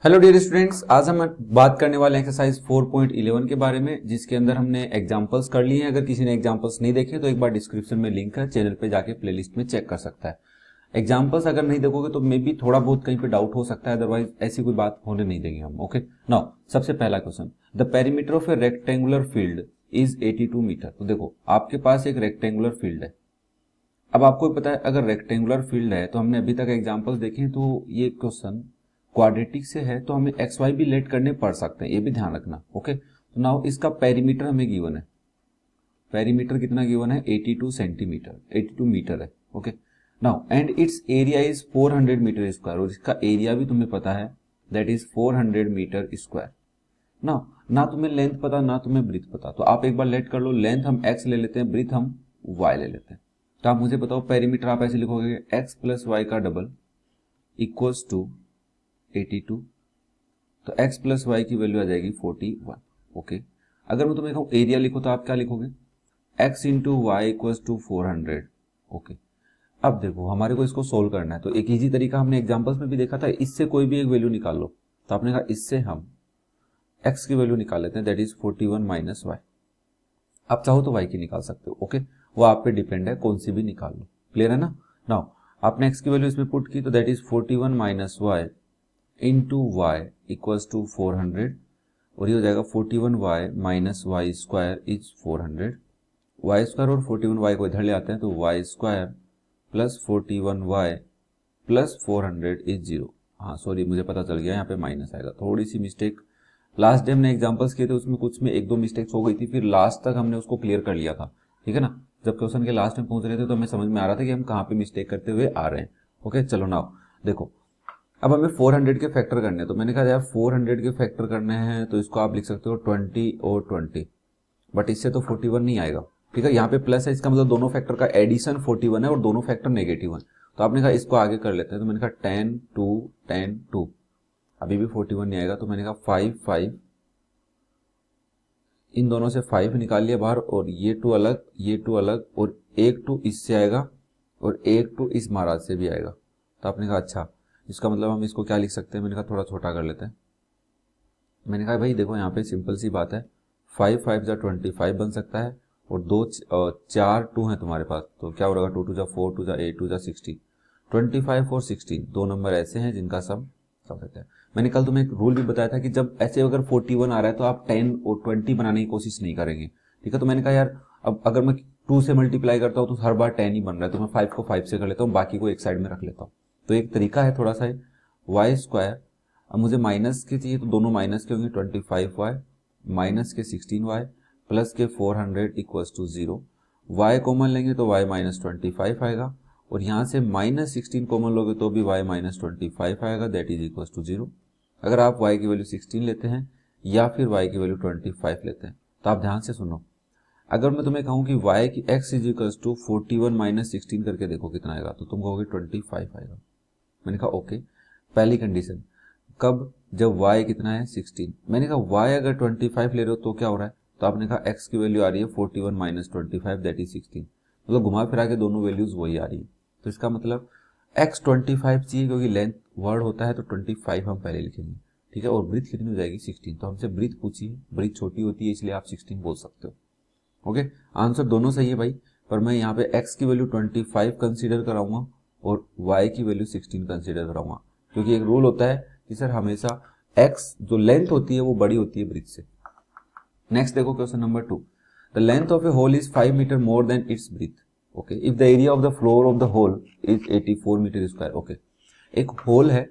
Hello dear students, आज हम बात करने वाले हैं एक्सरसाइज 4.11 के बारे में, जिसके अंदर हमने एग्जांपल्स कर लिए हैं। अगर किसी ने एग्जांपल्स नहीं देखे तो एक बार डिस्क्रिप्शन में लिंक है, चैनल पे जाके प्लेलिस्ट में चेक कर सकता है। एग्जांपल्स अगर नहीं देखोगे तो मे बी थोड़ा बहुत कहीं पे डाउट हो सकता है, अदरवाइज ऐसी कोई बात होने नहीं देंगे हम। ओके, नाउ सबसे पहला question, the perimeter of a rectangular field is 82 meter. तो देखो आपके पास एक रेक्टेंगुलर फील्ड है। अब आपको पता है अगर रेक्टेंगुलर फील्ड है तो हमने अभी तक एग्जांपल्स देखे हैं, तो ये क्वेश्चन क्वाड्रेटिक से है तो हमें एक्स वाई भी लेट करने पड़ सकते हैं, ये भी ध्यान रखना। ओके, तो नाउ इसका पेरीमीटर हमें गिवन है। पेरीमीटर कितना गिवन है? 82 सेंटीमीटर, 82 मीटर है। Okay, now and it's area is 400 meter square, और इसका एरिया भी तुम्हें पता है, that is 400 meter square. Now ना तुम्हें लेंथ पता ना तुम्हें ब्रीथ पता, तो आप एक बार लेट कर लो। लेंथ हम एक्स ले लेते हैं, ब्रीथ हम वाई ले लेते हैं। तो आप मुझे बताओ पेरीमीटर आप ऐसे लिखोगे, एक्स प्लस वाई का डबल इक्वल्स टू 82, तो x प्लस वाई की वैल्यू आ जाएगी 41। ओके, अगर मैं तुम्हें कहूं एरिया लिखो तो आप क्या लिखोगे? x into Y equals to 400। Okay, अब देखो हमारे को इसको सोल्व करना है, तो एक इजी तरीका हमने एग्जांपल्स में भी देखा था, इससे कोई भी एक वैल्यू निकाल लो। तो आपने कहा इससे हम x की वैल्यू निकाल लेते हैं, दैट इज 41 माइनस वाई। आप चाहो तो y की निकाल सकते हो। ओके, वो आप पे डिपेंड है, कौन सी भी निकाल लो। क्लियर है ना? नाउ आपने x की वैल्यू इसमें पुट की, तो that is 41 minus Y into Y equals to 400, और ये हो जाएगा 41 Y minus Y square is 400। Y square और 41 वाई को इधर ले आते हैं, तो Y square plus 41 Y plus 400 is 0। हाँ सॉरी, मुझे पता चल गया यहाँ पे माइनस आएगा, थोड़ी सी मिस्टेक। लास्ट डे हमने एग्जांपल्स किए थे, उसमें कुछ में एक दो मिस्टेक्स हो गई थी, फिर लास्ट तक हमने उसको क्लियर कर लिया था। ठीक है ना? जब क्वेश्चन के लास्ट में पहुंच रहे थे तो हमें समझ में आ रहा था कि हम कहाँ पे मिस्टेक करते हुए आ रहे हैं। ओके, चलो नाउ देखो, अब हमें 400 के फैक्टर करने हैं, तो मैंने कहा यार 400 के फैक्टर करने हैं तो इसको आप लिख सकते हो 20 और 20, बट इससे तो 41 नहीं आएगा। ठीक है, यहाँ पे प्लस है, इसका मतलब दोनों फैक्टर का एडिशन 41 है और दोनों फैक्टर नेगेटिव है। तो आपने कहा इसको आगे कर लेते हैं, तो मैंने कहा 10 2 10 2, अभी भी 41 नहीं आएगा। तो मैंने कहा 5 5, इन दोनों से 5 निकाल लिया बाहर, और ये 2 अलग, ये 2 अलग, और एक 2 इससे आएगा और एक 2 इस महाराज से भी आएगा। तो आपने कहा अच्छा, इसका मतलब हम इसको क्या लिख सकते हैं? मैंने कहा थोड़ा छोटा कर लेते हैं। मैंने कहा भाई देखो यहाँ पे सिंपल सी बात है, 5 5 जा 25 बन सकता है, और 4 2 है तुम्हारे पास, तो क्या हो रहा है? 2 2 जा 4, 2 जा 8, 2 जा 16, 25 और 16 दो नंबर ऐसे हैं जिनका सम सकता है। मैंने कल तुम्हें एक रूल भी बताया था कि जब ऐसे अगर 41 आ रहा है तो आप 10 और 20 बनाने की कोशिश नहीं करेंगे। ठीक है, तो मैंने कहा यार अब अगर मैं 2 से मल्टीप्लाई करता हूँ तो हर बार 10 ही बन रहा है, तो मैं 5 को 5 से कर लेता हूँ, बाकी को एक साइड में रख लेता हूँ। तो एक तरीका है थोड़ा सा वाई स्क्वायर, अब मुझे माइनस के चाहिए तो दोनों माइनस के होंगे, 25 वाई माइनस के 16 वाई प्लस के 400 इक्वल्स टू 0। वाई कॉमन लेंगे तो वाई माइनस 25 आएगा, और यहाँ से माइनस 16 कॉमन लोगे तो भी वाई माइनस 25 आएगा, दैट इज इक्वल्स टू 0। अगर आप y की वैल्यू 16 लेते हैं या फिर y की वैल्यू 25 लेते हैं, तो आप ध्यान से सुनो। अगर मैं तुम्हें कहूं कि y की x is equals to 41 minus 16 करके देखो कितना आएगा, तो तुम कहोगे 25 आएगा। मैंने कहा ओके, पहली कंडीशन कब? जब y कितना है? 16। मैंने कहा y अगर 25 ले रहे हो तो क्या हो रहा है? तो आपने कहा x की वैल्यू आ रही है 41 माइनस 25, दैट इज 16। मतलब घुमा फिरा के दोनों वैल्यूज वही आ रही है, तो इसका मतलब x 25 चाहिए, क्योंकि लेंथ वर्ड होता है तो 25 हम पहले लिखेंगे। ठीक है, और ब्रीथ कितनी हो जाएगी? 16। तो हमसे ब्रीथ पूछिए, ब्रीथ छोटी होती है इसलिए आप 16 बोल सकते हो। ओके, आंसर दोनों सही है भाई, पर मैं यहाँ पे x की वैल्यू 25 कंसीडर कराऊंगा और y की वैल्यू 16 कंसीडर कराऊंगा, क्योंकि एक रूल होता है कि सर हमेशा x जो लेंथ होती है वो बड़ी होती है ब्रीथ से। नेक्स्ट देखो question number 2, the length of a hall is 5 metre more than its breadth. Okay, if the area of the floor of the hall is 84 meter square. Okay, एक होल है,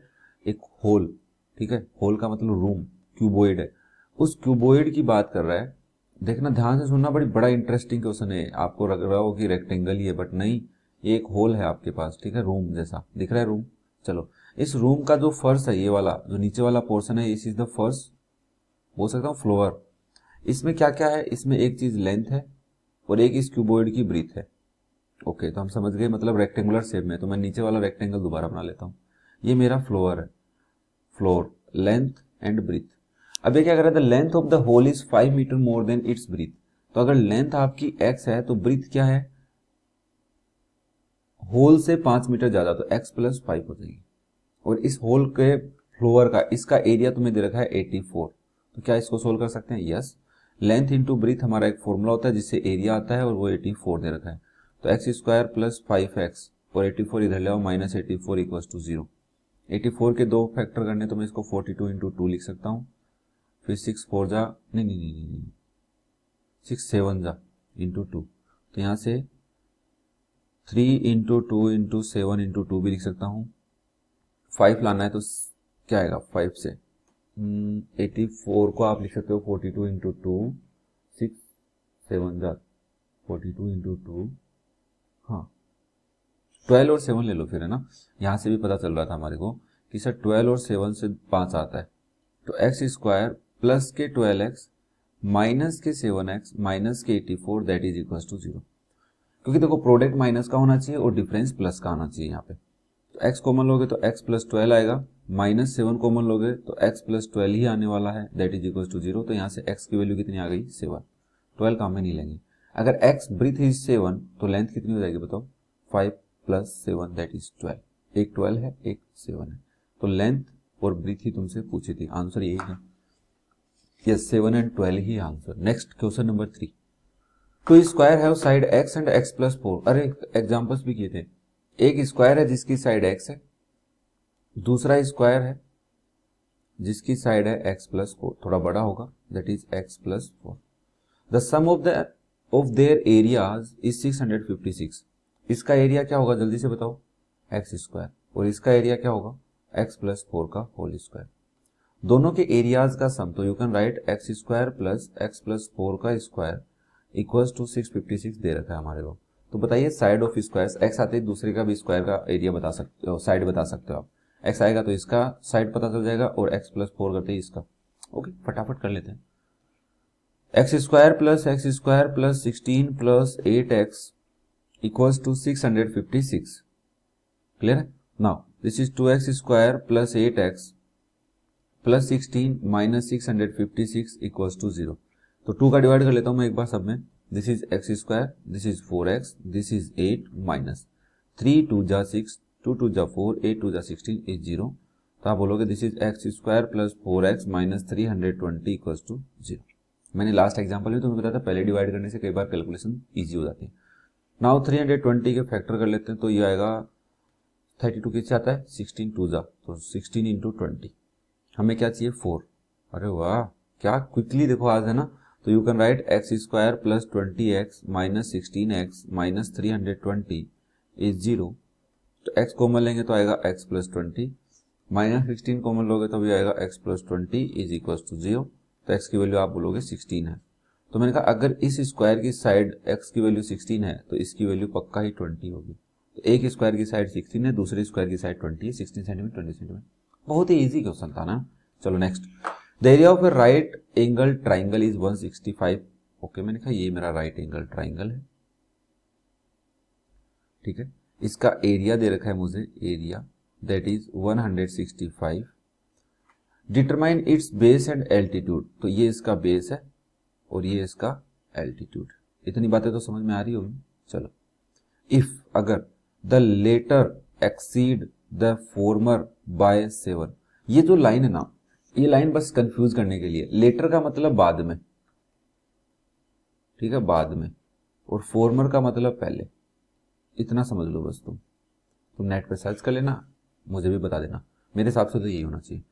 एक होल, ठीक है, whole का मतलब room, cuboid है, उस cuboid की बात कर रहा है। देखना ध्यान से सुनना, बड़ा इंटरेस्टिंग क्वेश्चन है। आपको लग रहा हो कि रेक्टेंगल ही है, बट नहीं, ये एक होल है आपके पास। ठीक है, रूम जैसा दिख रहा है रूम। चलो, इस रूम का जो फर्श है, ये वाला जो नीचे वाला पोर्शन है, इस इज द फर्श, बोल सकता हूँ फ्लोर। इसमें क्या क्या है? इसमें एक चीज लेंथ है और एक इस क्यूबॉइड की ब्रीथ है। ओके, तो हम समझ गए, मतलब रेक्टेंगुलर शेप में। तो मैं नीचे वाला रेक्टेंगल दोबारा बना लेता हूँ। ये मेरा फ्लोर है, फ्लोर, लेंथ एंड ब्रीथ। अब ये क्या कर रहा है? The length of the hall is 5 metre more than its breadth. तो अगर लेंथ आपकी x है तो ब्रीथ क्या है? होल से 5 मीटर ज्यादा, तो x प्लस 5 हो जाएगी। और इस होल के फ्लोअर का, इसका एरिया तुम्हें दे रखा है 84, तो क्या इसको सोल्व कर सकते हैं? यस। लेंथ इंटू ब्रीथ हमारा एक फॉर्मूला होता है जिससे एरिया आता है और वो 84 दे रखा है, तो एक्स स्क्वायर प्लस 5x और 84 इधर ले आओ माइनस 84 इक्वल्स टू 0। 84 के दो फैक्टर करने तो मैं इसको 42 इंटू 2 लिख सकता हूँ, फिर 6 4 जा नहीं 6 7 जा इंटू 2, तो यहाँ से 3 इंटू 2 इंटू 7 इंटू 2 भी लिख सकता हूँ। 5 लाना है तो क्या आएगा 5 से 84 को आप लिख सकते हो 42 इंटू 2, 6 7 जा 42 इंटू 2, हाँ 12 और 7 ले लो फिर, है ना। यहाँ से भी पता चल रहा था हमारे को कि सर 12 और 7 से 5 आता है, तो एक्स स्क्वायर प्लस के 12x माइनस के 7x माइनस के 84 दैट इज इक्वल टू 0। क्योंकि देखो प्रोडक्ट माइनस का होना चाहिए और डिफरेंस प्लस का आना चाहिए यहाँ पे, तो x कॉमन लोगे तो x प्लस 12 आएगा, माइनस 7 कॉमन लोगे तो x प्लस 12 ही आने वाला है दैट इज इक्वल टू 0। तो यहाँ से x की वैल्यू कितनी आ गई 7, 12 काम में नहीं लेंगे। अगर x ब्रीथ इज 7 तो लेंथ कितनी हो जाएगी बताओ, 5 प्लस 7 दैट इज 12, एक 12 है एक 7 है, तो लेंथ और ब्रीथ ही तुमसे पूछी थी, आंसर यही है, यस 7 एंड 12 ही answer. Next question number 3, two square have side x and x plus 4। अरे एग्जांपल्स भी किए थे, एक स्क्वायर है जिसकी साइड x है, दूसरा स्क्वायर है जिसकी साइड है x प्लस 4, थोड़ा बड़ा होगा that is x plus 4। The sum of their areas is 656। इसका एरिया क्या होगा जल्दी से बताओ, एक्स स्क्वायर, और इसका एरिया क्या होगा x प्लस 4 का होल स्क्वायर। दोनों के एरियाज का सम, तो you can write x square plus x plus 4 का स्क्वायर इक्वल्स टू 656 दे रखा है हमारे को। तो बताइए साइड ऑफ स्क्वायर्स, एक्स आते ही दूसरे का भी स्क्वायर का एरिया बता सकते हो, साइड बता सकते हो आप। एक्स आएगा तो इसका साइड पता चल जाएगा और एक्स प्लस 4 करते ही इसका। ओके फटाफट कर लेते हैं, x square plus 16 plus 8x equals to 656। Clear है? Now this is 2x square plus 8x plus 16 minus 656 equals to 0। तो 2 का डिवाइड कर लेता हूं मैं एक बार सब में, this is x square, this is 4x, this is 8 minus 3 2 जा 6, 2 2 जा 4, 8 2 जा 16 इज 0। तो आप बोलोगे this is x square plus 4x minus 320 equals to 0। मैंने लास्ट एग्जांपल में तुम्हें बताया था पहले डिवाइड करने से कई बार कैलकुलेशन इजी हो जाती है। नाउ 320 के फैक्टर कर लेते हैं, तो ये आएगा 32 किससे आता है 16 2 जा, तो 16 इंटू 20, हमें क्या चाहिए 4। अरे वाह क्या क्विकली देखो आज है ना। तो you can write x square plus 20x minus 16x minus 320 is 0। तो x कॉमन लेंगे तो आएगा x प्लस 20, माइनस 16 कॉमन लोगे तो भी आएगा x plus 20 is equal to 0। तो x की वैल्यू आप बोलोगे 16 है। तो मैंने कहा अगर इस स्क्वायर की साइड x की वैल्यू 16 है तो इसकी वैल्यू पक्का ही 20 होगी। तो एक स्क्वायर की साइड 16 है, दूसरे स्क्वायर की साइड 20 है, 16 सेंटीमीटर 20 सेंटीमीटर। बहुत ही इजी क्वेश्चन था ना। चलो next, the area of A right angle triangle is 165। Okay मैंने कहा ये मेरा राइट एंगल ट्राइंगल है, ठीक है। इसका एरिया दे रखा है मुझे, area that is 165। Determine its base and altitude, तो ये इसका बेस है और ये इसका एल्टीट्यूड। इतनी बातें तो समझ में आ रही होगी। चलो, इफ अगर the latter exceed the former by 7, ये जो लाइन है ना, ये लाइन बस कंफ्यूज करने के लिए, लेटर का मतलब बाद में, ठीक है बाद में, और फॉर्मर का मतलब पहले, इतना समझ लो बस। तुम नेट पे सर्च कर लेना, मुझे भी बता देना, मेरे हिसाब से तो यही होना चाहिए।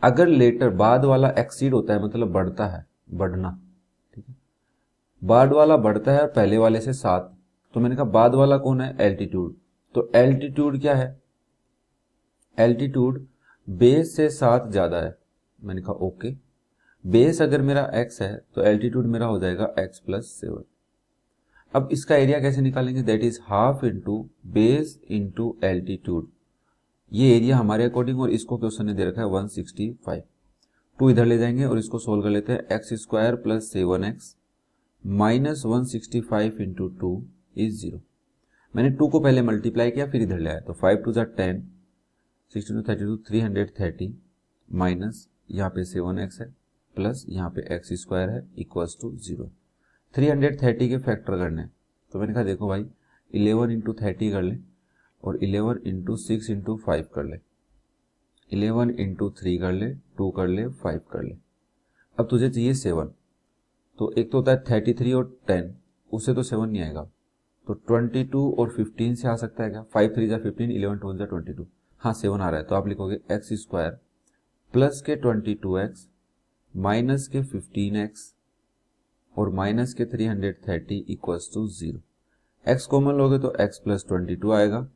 अगर लेटर बाद वाला एक्सीड होता है मतलब बढ़ता है, बढ़ना, ठीक है, बाद वाला बढ़ता है और पहले वाले से 7, तो मैंने कहा बाद वाला कौन है एल्टीट्यूड। तो एल्टीट्यूड क्या है, एल्टीट्यूड बेस से 7 ज्यादा है। मैंने कहा ओके, बेस अगर मेरा x है तो एल्टीट्यूड मेरा हो जाएगा x प्लस 7। अब इसका एरिया कैसे निकालेंगे, that is half into base into altitude. ये एरिया हमारे अकॉर्डिंग, और इसको क्वेश्चन ने दे रखा है 165। 2 इधर ले जाएंगे और इसको सोल्व कर लेते हैं। X square plus 7x minus 165 into 2 is 0। मैंने 2 को पहले मल्टीप्लाई किया फिर इधर ले आया, तो 5 2 जा 10, 16 32 330 माइनस यहाँ पे 7x है प्लस यहाँ पे एक्स स्क्वायर है इक्वल्स टू 0। 330 के फैक्टर करने, तो मैंने कहा देखो भाई 11 इंटू 30 कर ले और 11 इंटू 6 इंटू 5 कर ले। 11 इंटू 3 कर ले, 2 कर ले, 5 कर ले। अब तुझे चाहिए 7, तो एक तो होता है 33 और 10, उससे तो 7 नहीं आएगा, तो 22 और 15 से आ सकता है क्या? 5 3 जा 15, 11 2 जा 22, हाँ 7 आ रहा है। तो आप लिखोगे एक्स स्क्वायर प्लस के 22x माइनस के 15x और माइनस के 330 इक्वल्स टू 0। x कॉमन लोगे तो x प्लस 22 आएगा,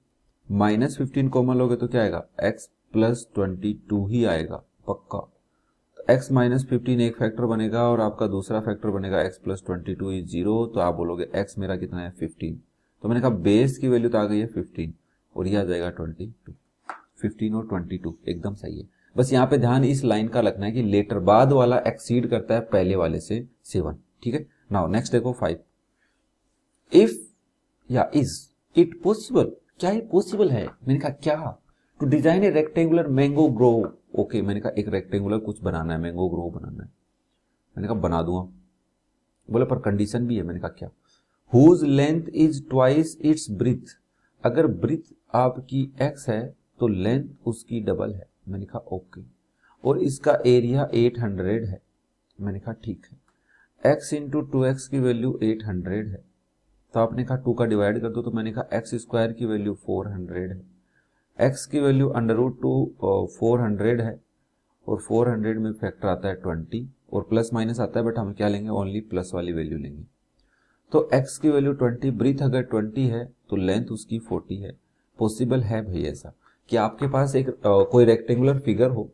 माइनस 15 कॉमन लोगे तो क्या आएगा? x प्लस 22 ही आएगा पक्का। तो x माइनस 15 एक फैक्टर बनेगा और आपका दूसरा फैक्टर बनेगा x प्लस 22 इज 0, तो आप बोलोगे x मेरा कितना है? 15। तो मैंने कहा बेस की वैल्यू तो आ गई है 15 और ये आ जाएगा 22। 15 और 22 एकदम सही है। बस यहाँ पे ध्यान इस लाइन का रखना है कि लेटर बाद वाला एक्सीड करता है पहले वाले से 7, ठीक है। नाउ नेक्स्ट देखो 5। इफ या इज इट पॉसिबल, क्या ये पॉसिबल है? मैंने कहा क्या? To design a rectangular mango grove. Okay, मैंने कहा एक रेक्टेंगुलर कुछ बनाना है, मैंगो ग्रोव बनाना है। मैंने कहा बना दूंगा। बोले पर कंडीशन भी है। मैंने कहा क्या? Whose length is twice its breadth. अगर ब्रीथ आपकी x है तो लेंथ उसकी डबल है। मैंने कहा ओके। और इसका एरिया 800 है। मैंने कहा ठीक है। x इंटू 2x की वैल्यू 800 है, तो आपने कहा 2 का डिवाइड कर दो, तो मैंने कहा x स्क्वायर की वैल्यू 400 है, x की वैल्यू √2 400 है, और 400 में फैक्टर आता है 20 और प्लस माइनस आता है, बट हम क्या लेंगे? ओनली प्लस वाली वैल्यू लेंगे। तो x की वैल्यू 20, ब्रीथ अगर 20 है तो लेंथ उसकी 40 है। पॉसिबल है भाई ऐसा कि आपके पास एक कोई रेक्टेंगुलर फिगर हो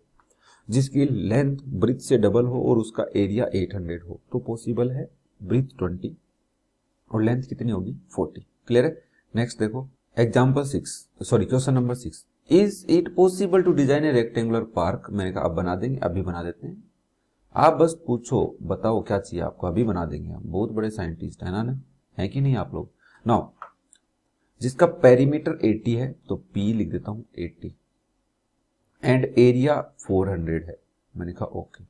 जिसकी लेंथ ब्रीथ से डबल हो और उसका एरिया 800 हो, तो पॉसिबल है। ब्रीथ 20 और लेंथ कितनी होगी? 40। क्लियर है? नेक्स्ट देखो example 6, sorry question number 6। Is it possible to design a rectangular park. मैंने कहा अब बना देंगे, अभी बना देते हैं। आप बस पूछो, बताओ क्या चाहिए आपको, अभी बना देंगे हम। बहुत बड़े साइंटिस्ट है ना, है कि नहीं आप लोग? नाउ जिसका पेरीमीटर 80 है तो P लिख देता हूं 80 एंड एरिया 400 है। मैंने कहा ओके।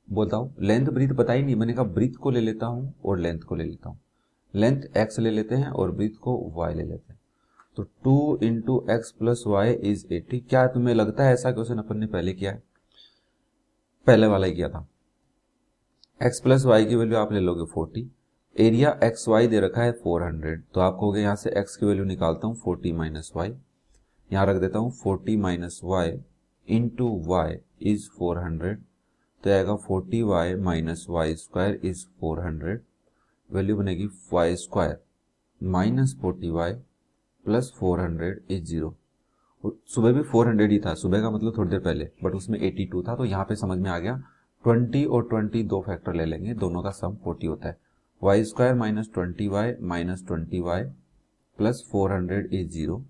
बताओ लेंथ ब्रीथ बताई नहीं। मैंने कहा ब्रीथ को ले लेता हूं और लेंथ को ले लेता हूं। लेंथ x ले लेते हैं और ब्रीथ को y ले लेते हैं। तो 2 into x plus y is 80। क्या तुम्हें लगता है ऐसा क्वेश्चन अपन ने पहले किया है? पहले वाला ही किया था। x प्लस वाई की वैल्यू आप ले लोगे 40, एरिया एक्स वाई दे रखा है 400, तो आप कहोगे यहाँ से x की वैल्यू निकालता हूँ 40 माइनस वाई, यहाँ रख देता हूँ 40 minus Y into y is 400, तो आएगा 40 y minus Y square is 400, value बनेगी y square minus 40 y plus 400 is 0। सुबह भी 400 ही था, सुबह का मतलब थोड़ी देर पहले, बट उसमें 82 था, तो यहाँ पे समझ में आ गया 20 और 20 दो फैक्टर ले लेंगे, दोनों का सम 40 होता है। Y square minus 20 y minus 20 y plus 400 is 0,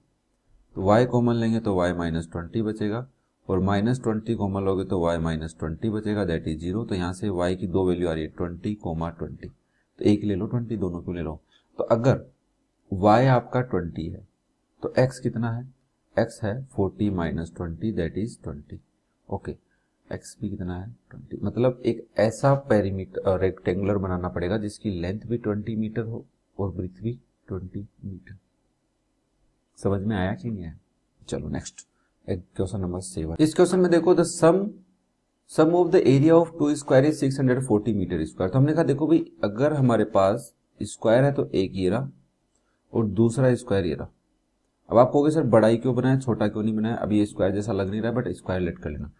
तो वाई कॉमन लेंगे तो वाई माइनस 20 बचेगा, और माइनस 20 कॉमन लोगे तो वाई माइनस 20 बचेगा, दैट इज 0। तो यहाँ से वाई की दो वैल्यू आ रही है 20, 20, तो एक ले लो 20, दोनों को ले लो। तो अगर वाई आपका 20 है तो एक्स कितना है? एक्स है 40 minus 20 that is 20। Okay, x भी कितना है? 20। मतलब एक ऐसा पेरीमीटर रेक्टेंगुलर बनाना पड़ेगा जिसकी लेंथ भी 20 मीटर हो और ब्रीथ भी 20 मीटर। समझ में आया कि नहीं आया? चलो नेक्स्ट क्वेश्चन नंबर 7। इस क्वेश्चन में देखो the sum of the area of 2 square is 640 metre square. तो हमने कहा देखो भाई अगर हमारे पास स्क्वायर है तो एक ये रहा और दूसरा स्क्वायर ये रहा। अब आप कहोगे सर बड़ा ही क्यों बनाया, छोटा क्यों नहीं बनाया? अब ये स्क्वायर जैसा लग नहीं रहा है, बट स्क्वायर लेट कर लेना।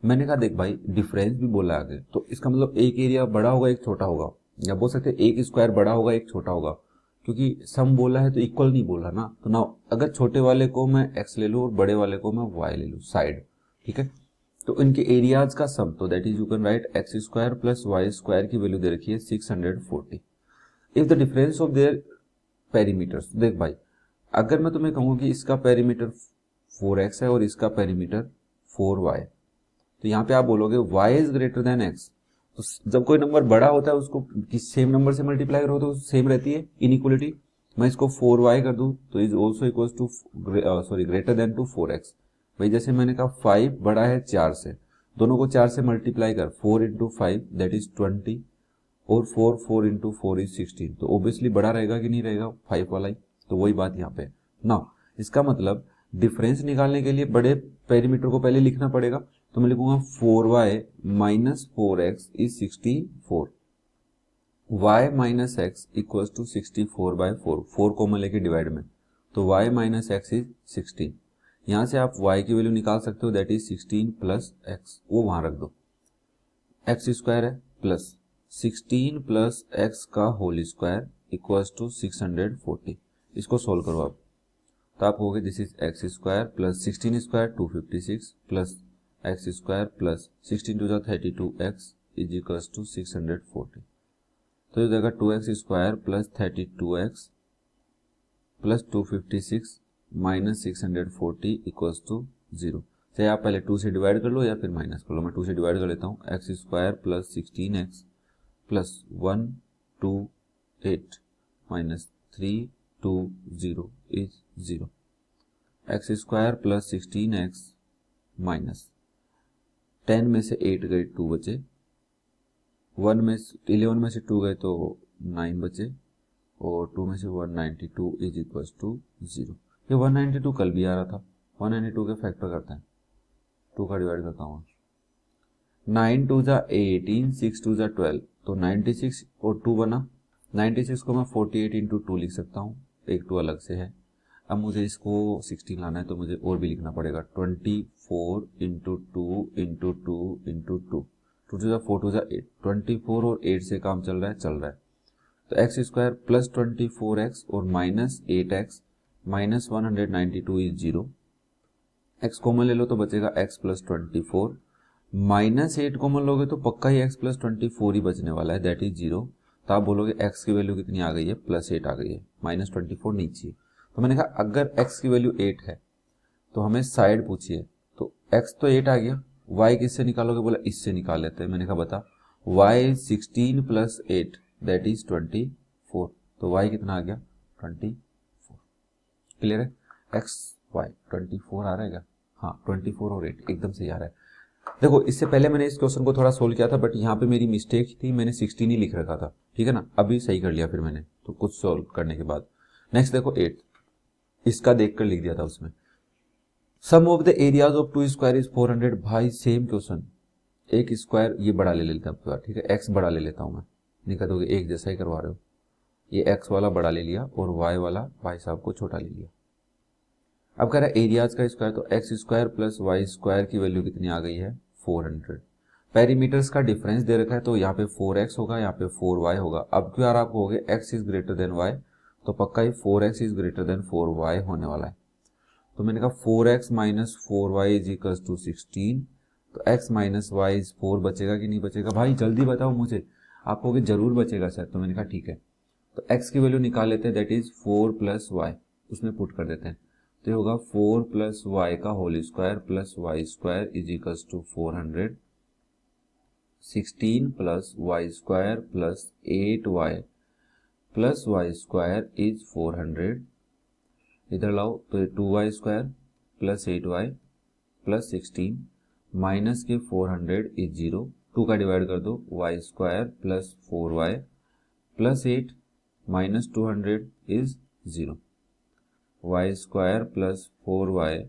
मैंने कहा देख भाई डिफरेंस भी बोला आगे, तो इसका मतलब एक एरिया बड़ा होगा एक छोटा होगा, या बोल सकते एक स्क्वायर बड़ा होगा एक छोटा होगा, क्योंकि सम बोला है तो इक्वल नहीं बोला ना। तो ना अगर छोटे वाले को मैं एक्स ले लूँ और बड़े वाले को मैं वाई ले लूँ साइड, ठीक है, तो इनके एरियाज का सम, तो that is you can write x square plus y square की वैल्यू दे रखी है 640 if the difference of their perimeters. देख भाई अगर मैं तुम्हें कहूँ कि इसका पेरीमीटर 4x है और इसका पेरीमीटर 4y, तो यहाँ पे आप बोलोगे y is greater than x। तो जब कोई नंबर बड़ा होता है उसको किस सेम नंबर से मल्टीप्लाई करो तो सेम रहती है इनइक्वलिटी। मैं इसको 4y कर दूं तो is also equal to greater than to 4x। भाई जैसे मैंने कहा 5 बड़ा है 4 से, दोनों को 4 से मल्टीप्लाई कर, 4 इंटू 5 दैट इज 20 और 4 इंटू 4 इज 16, तो ऑब्वियसली बड़ा रहेगा कि नहीं रहेगा 5 वाला ही। तो वही बात यहाँ पे ना, इसका मतलब डिफरेंस निकालने के लिए बड़े पेरीमीटर को पहले लिखना पड़ेगा, तो मैं लिखूंगा 4y minus 4x is 64, y minus x equal to 64/4, 4 common लेके डिवाइड में, तो y माइनस एक्स इज 16। यहां से आप y की वैल्यू निकाल सकते हो, दैट इज 16 प्लस एक्स, वो वहां रख दो, एक्स स्क्वायर है प्लस 16 प्लस एक्स का होल स्क्वायर इक्वल्स टू 640। इसको सोल्व करो आप, तो आप कहोगे this is x square plus 16 square 256 plus x square plus 16 two 32x is equals to 640। तो ये जाएगा 2x square plus 32x plus 256 minus 640 equals to 0। चाहे आप पहले 2 से डिवाइड कर लो या फिर माइनस कर लो, मैं 2 से डिवाइड कर लेता हूँ। X square plus 16x plus 128 minus 320 is 0। X square plus 16x minus 10 में से 8 गए 2 बचे, 11 में से 2 गए तो 9 बचे, और 2 में से 192 इज इक्वल टू 0। ये 192 कल भी आ रहा था, 192 के फैक्टर करते हैं, 2 का डिवाइड करता हूँ, 9 2 जा 18, 6 2 जा 12, तो 96 और 2 बना, 96 को मैं 48 इंटू 2 लिख सकता हूँ, एक 2 अलग से है। अब मुझे इसको 16 लाना है, तो मुझे और भी लिखना पड़ेगा, 24 इंटू 2 इंटू 2 इंटू 2, 2 2 जा 4 2 जा 8, 24 और 8 से काम चल रहा है। तो एक्स स्क्वायर प्लस 24x और minus 8x minus 192 is 0। x common ले लो तो बचेगा x प्लस 24, माइनस 8 कॉमन लोगे तो पक्का ही x प्लस 24 ही बचने वाला है, दैट इज 0। तो आप बोलोगे x की वैल्यू कितनी आ गई है, प्लस 8 आ गई है, माइनस 24 नहीं चाहिए। तो मैंने कहा अगर x की वैल्यू 8 है तो हमें साइड पूछिए, तो x तो 8 आ गया, y किससे निकालोगे, बोला इससे निकाल लेते हैं। मैंने कहा बता, y 16 प्लस 8 दैट इज 24, तो y कितना आ गया 24। क्लियर है, x y 24 आ रहा है क्या, हाँ 24 और 8 एकदम सही आ रहा है। देखो इससे पहले मैंने इस क्वेश्चन को थोड़ा सोल्व किया था, बट यहाँ पे मेरी मिस्टेक थी, मैंने 16 ही लिख रखा था, ठीक है ना, अभी सही कर लिया फिर मैंने, तो कुछ सोल्व करने के बाद। नेक्स्ट देखो 8, इसका देखकर लिख दिया था उसमें, sum of the areas of 2 square is 400। भाई सेम क्वेश्चन, एक स्क्वायर ये बड़ा ले लेता हूँ, ठीक है, एक्स बड़ा ले लेता हूँ मैं, नहीं कहते होगे एक जैसा ही करवा रहे हो, ये एक्स वाला बड़ा ले लिया और वाई वाला भाई साहब को छोटा ले लिया। अब कह रहा है एरियाज का स्क्वायर, तो x square plus y square की वैल्यू कितनी आ गई है 400। पेरीमीटर्स का डिफरेंस दे रखा है, तो यहाँ पे 4x होगा, यहाँ पे 4y होगा। अब क्यों यार आपको हो गया x is greater than y, तो पक्का ही 4x is greater than 4y होने वाला है। तो मैंने कहा 4x minus 4y is equal to 16, तो x माइनस y इज 4 बचेगा कि नहीं बचेगा, भाई जल्दी बताओ मुझे, आप कहोगे जरूर बचेगा सर। तो मैंने कहा ठीक है, तो x की वैल्यू निकाल लेते हैं, दैट इज 4 प्लस वाई, उसमें पुट कर देते हैं, तो ये होगा 4 प्लस वाई का whole square plus y square is equal to 400, 16 plus y square plus 8y plus y square is 400, इधर लाओ तो 2y square plus 8y plus 16 minus के 400 इज 0, 2 का डिवाइड कर दो, y square plus 4y plus 8 minus 200 is 0, y square plus 4y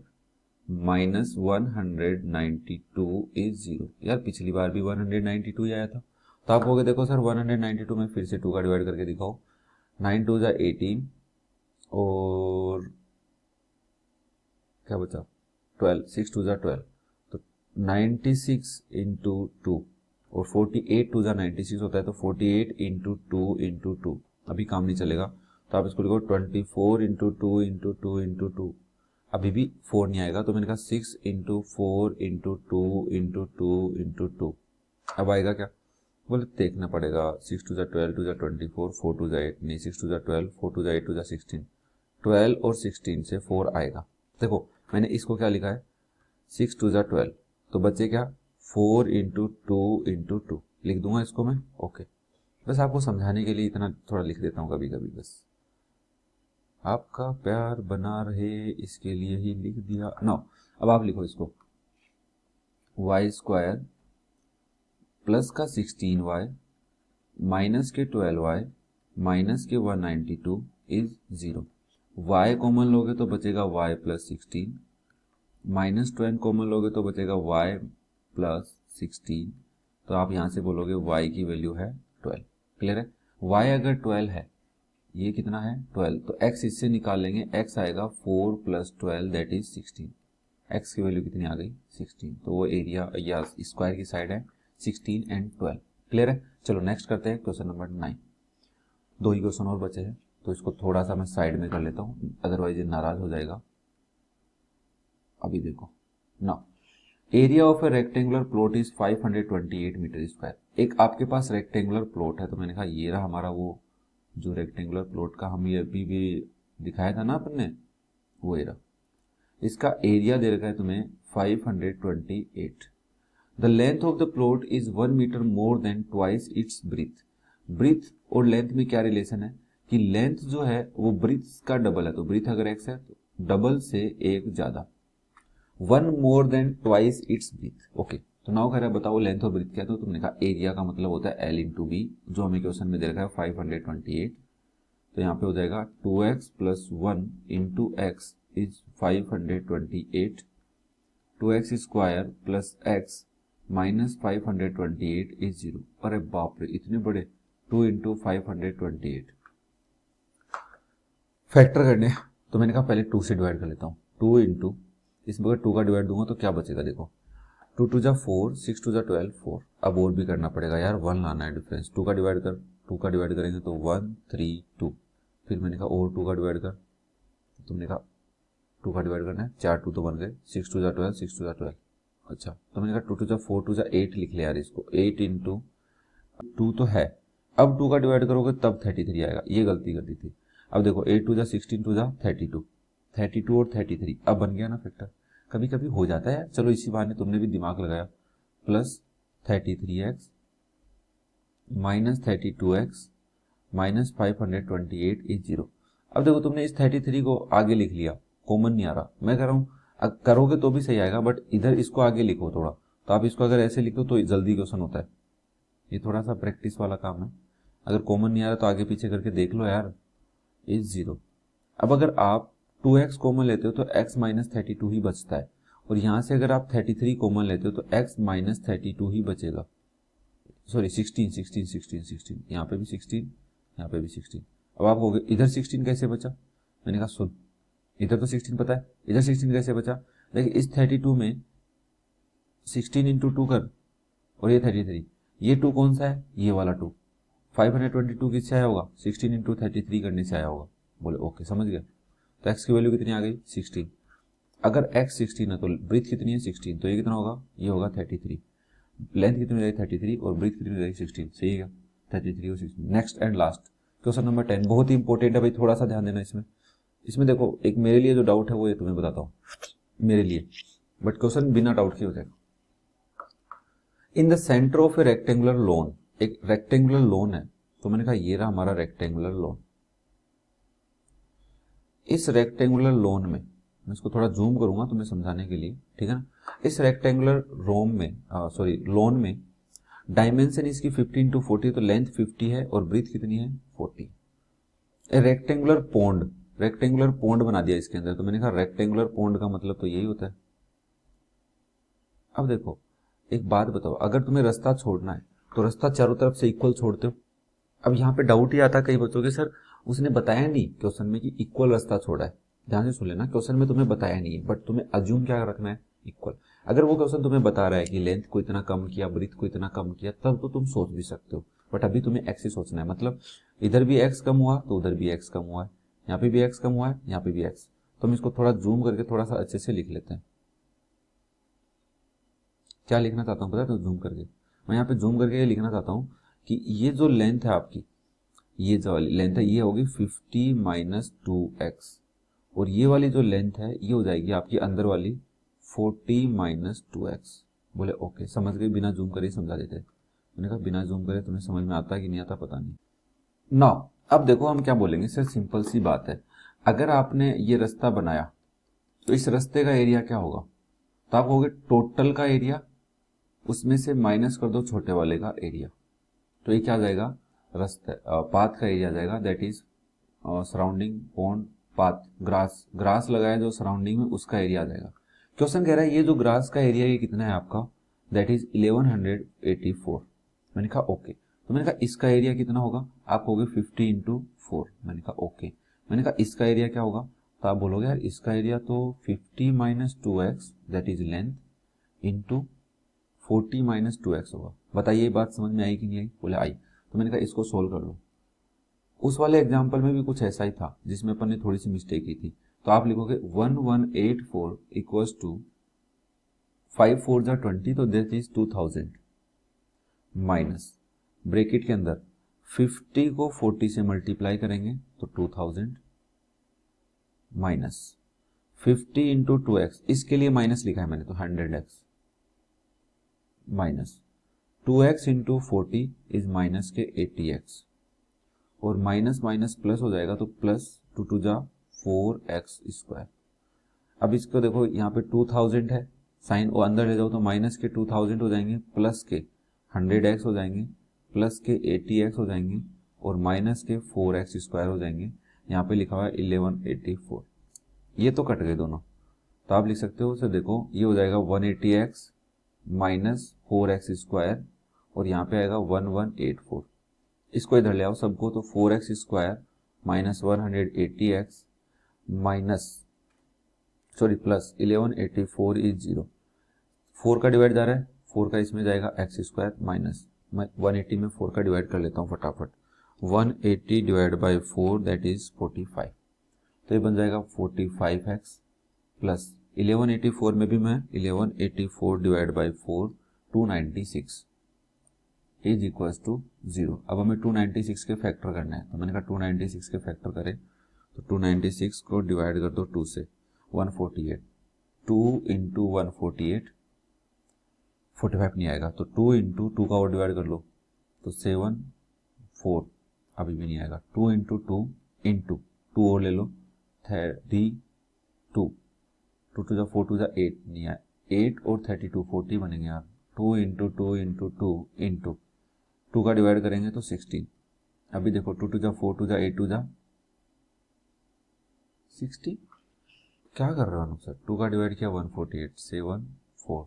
minus 192 is 0। यार पिछली बार भी 192 ही आया था, तो आप कहोगे देखो सर 192 में फिर से 2 का डिवाइड करके दिखाओ, 9 2 जा 18 और क्या बचा 12, 6 2 जा 12, तो 96 इंटू 2 और 48 2 जा 96 होता है, तो 48 इंटू 2 इंटू 2, अभी काम नहीं चलेगा, तो आप इसको लिखो 24 इंटू 2 इंटू 2 इंटू 2, अभी भी 4 नहीं आएगा, तो मैंने कहा 6 इंटू 4 इंटू 2 इंटू 2 इंटू 2, अब आएगा क्या, बोले देखना पड़ेगा, 6 2 जा 12 2 जा 24 4 2 जा 8, नहीं 6 2 जा 12 4 2 जा 8 2 जा 16, 12 और 16 से 4 आएगा। देखो मैंने इसको क्या लिखा है 6 2 जा 12, तो बच्चे क्या 4 इंटू 2 इंटू 2 लिख दूंगा इसको मैं, ओके। बस आपको समझाने के लिए इतना थोड़ा लिख देता हूँ कभी कभी, बस आपका प्यार बना रहे इसके लिए ही लिख दिया। नो अब आप लिखो इसको, वाई स्क्वायर प्लस का 16y माइनस के 12y माइनस के 192 इज 0, y कॉमन लोगे तो बचेगा y प्लस 16 -12 कॉमन लोगे तो बचेगा y प्लस 16, तो आप यहाँ से बोलोगे y की वैल्यू है 12। क्लियर है? y अगर 12 है, ये कितना है 12, तो x इससे निकाल लेंगे, x आएगा 4 प्लस 12 दैट इज 16। x की वैल्यू कितनी आ गई 16, तो वो एरिया या स्क्वायर की साइड है 16 एंड 12। क्लियर है? चलो नेक्स्ट करते हैं क्वेश्चन नंबर 9। दो ही क्वेश्चन और बचे हैं, तो इसको थोड़ा सा मैं साइड में कर लेता हूँ, अदरवाइज ये नाराज हो जाएगा। अभी देखो ना, area of a rectangular plot is 528 metre square. एक आपके पास रेक्टेंगुलर प्लॉट है, तो मैंने कहा ये रहा हमारा वो जो रेक्टेंगुलर प्लॉट का हम ये अभी भी दिखाया था ना अपन ने, वो एरिया, इसका एरिया दे रखा है तुम्हें 528। The length of the plot is 1 metre more than twice its breadth. Breadth और लेंथ में क्या रिलेशन है कि लेंथ जो है वो ब्रीथ का डबल है, तो ब्रीथ अगर x है तो डबल से एक ज्यादा, 1 more than twice its breadth. Okay, तो नाउ कह रहा है बताओ लेंथ और ब्रीथ क्या है, तो तुमने कहा एरिया का मतलब होता है L इंटू बी, जो हमें क्वेश्चन में दे रखा है 528, तो यहाँ पे हो जाएगा 2x plus 1 into x is 528, 2x square plus x minus 528 is 0। अरे बाप रे, इतने बड़े, 2 इंटू 528 फैक्टर करने, तो मैंने कहा पहले 2 से डिवाइड कर लेता हूँ। 2 इंटू, इसमें अगर 2 का डिवाइड दूंगा तो क्या बचेगा, देखो 2 टू जा 4, 6 टू जा 12, 4। अब और भी करना पड़ेगा यार, 1 लाना है डिफरेंस। 2 का डिवाइड कर, 2 का डिवाइड करेंगे तो 1 3 2, फिर मैंने कहा और 2 का डिवाइड कर, तुमने कहा 2 का डिवाइड करना है, 4 2 तो बन गए, 6 टू जा 12, 6 टू जा 12। अच्छा, तो मैंने कहा 2 टू जा 4 टू जा 8 लिख लिया यार इसको, 8 इंटू 2 तो है, अब 2 का डिवाइड करोगे तब 33 आएगा, ये गलती कर दी थी। अब देखो 8 टू जा 16 टू जा 32, 32 और 33, अब बन गया ना फैक्टर। कभी कभी हो जाता है, चलो इसी बहाने तुमने भी दिमाग लगाया। Plus 33x minus 32x minus 528 is 0। अब देखो तुमने इस 33 को आगे लिख लिया, कॉमन नहीं आ रहा, मैं कह रहा हूँ करोगे तो भी सही आएगा, बट इधर इसको आगे लिखो थोड़ा, तो आप इसको अगर ऐसे लिख दो तो जल्दी क्वेश्चन होता है। ये थोड़ा सा प्रैक्टिस वाला काम है, अगर कॉमन नहीं आ रहा तो आगे पीछे करके देख लो यार, इज 0। अब अगर आप 2x कॉमन लेते हो तो x माइनस 32 ही बचता है, और यहां से अगर आप 33 कॉमन लेते हो तो x माइनस 32 ही बचेगा। सॉरी 16 16 16 16, यहाँ पे भी 16, यहाँ पे भी 16। अब आप हो गए इधर 16 कैसे बचा, मैंने कहा सुन, इधर तो 16 पता है, इधर 16 कैसे बचा, देखिए इस 32 में 16 इंटू 2 कर, और ये 33, ये 2 कौन सा है, ये वाला 2, 522 किससे आया होगा, 16 इंटू 33 करने से आया होगा। बोले ओके समझ गया, तो x की वैल्यू कितनी आ गई 16। अगर x 16 है तो ब्रीथ कितनी है 16, तो ये कितना होगा, ये होगा 33। लेंथ कितनी हो जाएगी 33 और ब्रीथ कितनी हो जाएगी 16, सही है 33 और 16। Next and last question number 10, बहुत ही इंपॉर्टेंट है भाई, थोड़ा सा ध्यान देना इसमें। इसमें देखो एक मेरे लिए जो डाउट है वो ये तुम्हें बताता हूँ, मेरे लिए, बट क्वेश्चन बिना डाउट के हो जाएगा। In the centre of a rectangular loan, एक रेक्टेंगुलर लोन है, तो मैंने कहा ये रहा हमारा रेक्टेंगुलर लोन। इस रेक्टेंगुलर लोन में मैं इसको थोड़ा जूम करूंगा तुम्हें समझाने के लिए, ठीक है ना। इस रेक्टेंगुलर लोन में डायमेंशन इसकी 15 टू 40, तो लेंथ 50 है और ब्रीथ कितनी है 40। ए रेक्टेंगुलर पॉन्ड बना दिया इसके अंदर, तो मैंने कहा रेक्टेंगुलर पॉन्ड का मतलब तो यही होता है। अब देखो एक बात बताओ, अगर तुम्हें रास्ता छोड़ना है तो रास्ता चारों तरफ से इक्वल छोड़ते हो। अब यहाँ पे डाउट ही आता है कई बच्चों के, सर उसने बताया नहीं क्वेश्चन में कि इक्वल रास्ता छोड़ा है। ध्यान से सुन लेना, क्वेश्चन में तुम्हें बताया नहीं है, बट तुम्हें अज्यूम क्या रखना है, इक्वल। अगर वो क्वेश्चन तुम्हें बता रहा है कि लेंथ को इतना कम किया, ब्रीथ को इतना कम किया, तब तो तुम सोच भी सकते हो, बट अभी तुम्हें एक्स ही सोचना है। मतलब इधर भी एक्स कम हुआ तो उधर भी एक्स कम हुआ है, यहाँ पे भी एक्स कम हुआ है, यहाँ पे भी एक्स। तो हम इसको थोड़ा जूम करके थोड़ा सा अच्छे से लिख लेते हैं। क्या लिखना चाहता हूँ पता है, तो जूम करके मैं यहाँ पे जूम करके ये लिखना चाहता हूँ कि ये जो लेंथ है आपकी, ये जो वाली लेंथ है ये होगी 50 माइनस 2x, और ये वाली जो लेंथ है ये हो जाएगी आपकी अंदर वाली 40 माइनस 2x। बोले ओके समझ गए, बिना जूम करे समझा देते। मैंने कहा बिना जूम करे तुम्हें समझ में आता है कि नहीं आता पता नहीं। नाउ अब देखो हम क्या बोलेंगे, सर सिंपल सी बात है, अगर आपने ये रास्ता बनाया तो इस रास्ते का एरिया क्या होगा, तो आप कहोगे टोटल का एरिया, उसमें से माइनस कर दो छोटे वाले का एरिया, तो ये क्या आ जाएगा, रास्ते पाथ का एरिया आ जाएगा, that is surrounding pond path, grass लगाया जो सराउंडिंग में उसका एरिया आ जाएगा। क्वेश्चन कह रहा है ये जो ग्रास का एरिया ये कितना है आपका, दैट इज 1184। मैंने कहा ओके। तो मैंने कहा इसका एरिया कितना होगा, आप कहोगे 50 इंटू 4। मैंने कहा ओके। मैंने कहा इसका एरिया क्या होगा, तो आप बोलोगे यार इसका एरिया तो 50 minus 2x that is length into 40 minus 2x होगा। बताइए ये बात समझ में आई कि नहीं आई? बोले आई। तो मैंने कहा इसको सोल्व कर लो। उस वाले एग्जाम्पल में भी कुछ ऐसा ही था जिसमें अपन ने थोड़ी सी मिस्टेक की थी। तो आप लिखोगे 1184 इक्वल्स टू 5 4 जा 20, तो दैट इज 2000 माइनस ब्रैकेट के अंदर 50 को 40 से मल्टीप्लाई करेंगे तो 2000 माइनस 50 इंटू 2x, इसके लिए माइनस लिखा है मैंने तो 100x minus 2x into 40 is minus के 80x, और माइनस माइनस प्लस हो जाएगा तो प्लस 2 2 जा 4x स्क्वायर। अब इसको देखो यहाँ पे 2000 है, साइन वो अंदर ले जाओ तो माइनस के 2000 हो जाएंगे, प्लस के 100x हो जाएंगे, प्लस के 80x हो जाएंगे, और माइनस के 4x स्क्वायर हो जाएंगे। यहाँ पे लिखा हुआ है 1184। ये तो कट गए दोनों, तो आप लिख सकते हो उसे, देखो ये हो जाएगा 180x माइनस 4x स्क्वायर, और यहाँ पे आएगा 1184। इसको इधर ले आओ सबको, तो 4x square minus 180x minus sorry plus 1184 is 0। 4 का डिवाइड जा रहा है, 4 का इसमें जाएगा x स्क्वायर माइनस, मैं 180 में 4 का डिवाइड कर लेता हूँ फटाफट। 180 डिवाइड बाई 4 दैट इज 45, तो ये बन जाएगा 45x प्लस 1184 में भी मैं 1184 divide by 4 296 is equals to 0। अब हमें 296 के फैक्टर करना है, तो मैंने कहा 296 के फैक्टर करें तो 296 को डिवाइड कर दो 2 से, 148, 2 इंटू 148 45 नहीं आएगा, तो 2 इंटू 2 का और डिवाइड कर लो तो 7 4 अभी भी नहीं आएगा, 2 इंटू 2 इंटू 2 और ले लो 32 2 2 जा 4 2 जा 8 नहीं आया, 8 और 32 40 बनेंगे यार। 2 इंटू 2 इंटू 2 इंटू 2 का डिवाइड करेंगे तो 16। अभी देखो 2 2 जा 4 2 जा 8 2 जा 60। क्या कर रहा हूँ सर, 2 का डिवाइड किया 148 7 4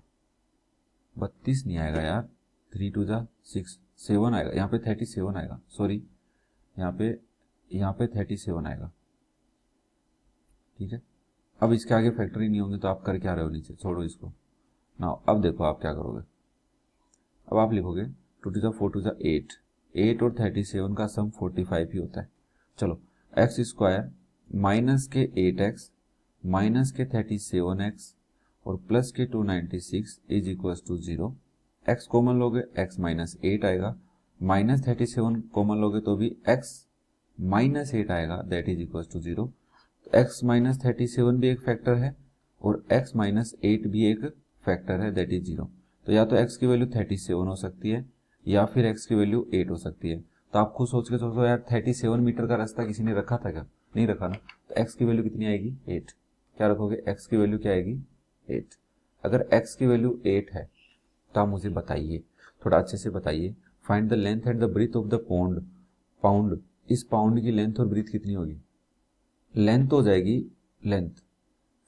32 नहीं आएगा यार, 3 2 जा 6 7 आएगा, यहाँ पे 37 आएगा, सॉरी यहाँ पे 37 आएगा। ठीक है, अब इसके आगे फैक्टर ही नहीं होंगे तो आप कर क्या रहे हो नीचे, छोड़ो इसको ना। अब देखो आप क्या करोगे, अब आप लिखोगे 2 2 जा 4 2 जा 8 और 37 का सम 45 ही होता है। चलो x स्क्वायर माइनस के 8x माइनस के 37x और प्लस के 296 is equals to 0। x common लोगे x माइनस 8 आएगा, माइनस 37 कॉमन लोगे तो भी x माइनस 8 आएगा, दैट इज इक्वल्स टू 0। तो x माइनस 37 भी एक फैक्टर है और x माइनस 8 भी एक फैक्टर है, दैट इज 0। तो या तो x की वैल्यू 37 हो सकती है या फिर x की वैल्यू 8 हो सकती है। तो आप खुद सोच के सोचो यार 37 मीटर का रास्ता किसी ने रखा था क्या, नहीं रखा ना, तो x की वैल्यू कितनी आएगी 8। क्या रखोगे, x की वैल्यू क्या आएगी 8। अगर x की वैल्यू 8 है तो आप मुझे बताइए, थोड़ा अच्छे से बताइए, find the length and the breadth of the pond. इस पाउंड की लेंथ और ब्रीथ कितनी होगी, लेंथ हो जाएगी लेंथ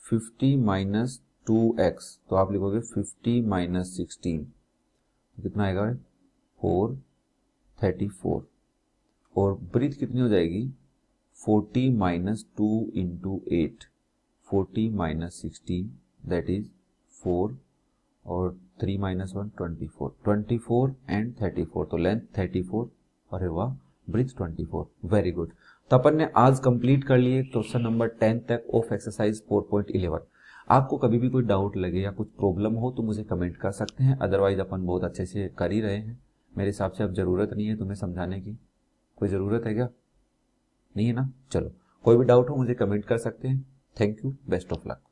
50 माइनस 2x, तो आप लिखोगे 50 माइनस 16, कितना आएगा 434, और ब्रीथ कितनी हो जाएगी 40 minus 2 into 8, 40 minus 16 that is 4 और 3 माइनस 1 24 एंड 34, तो लेंथ 34, अरे वाह ब्रीथ 24, वेरी गुड। तो अपन ने आज कंप्लीट कर लिए क्वेश्चन नंबर 10 तक ऑफ एक्सरसाइज 4.11। आपको कभी भी कोई डाउट लगे या कुछ प्रॉब्लम हो तो मुझे कमेंट कर सकते हैं, अदरवाइज अपन बहुत अच्छे से कर ही रहे हैं। मेरे हिसाब से अब जरूरत नहीं है तुम्हें समझाने की, कोई ज़रूरत है क्या, नहीं है ना। चलो कोई भी डाउट हो मुझे कमेंट कर सकते हैं। Thank you, best of luck.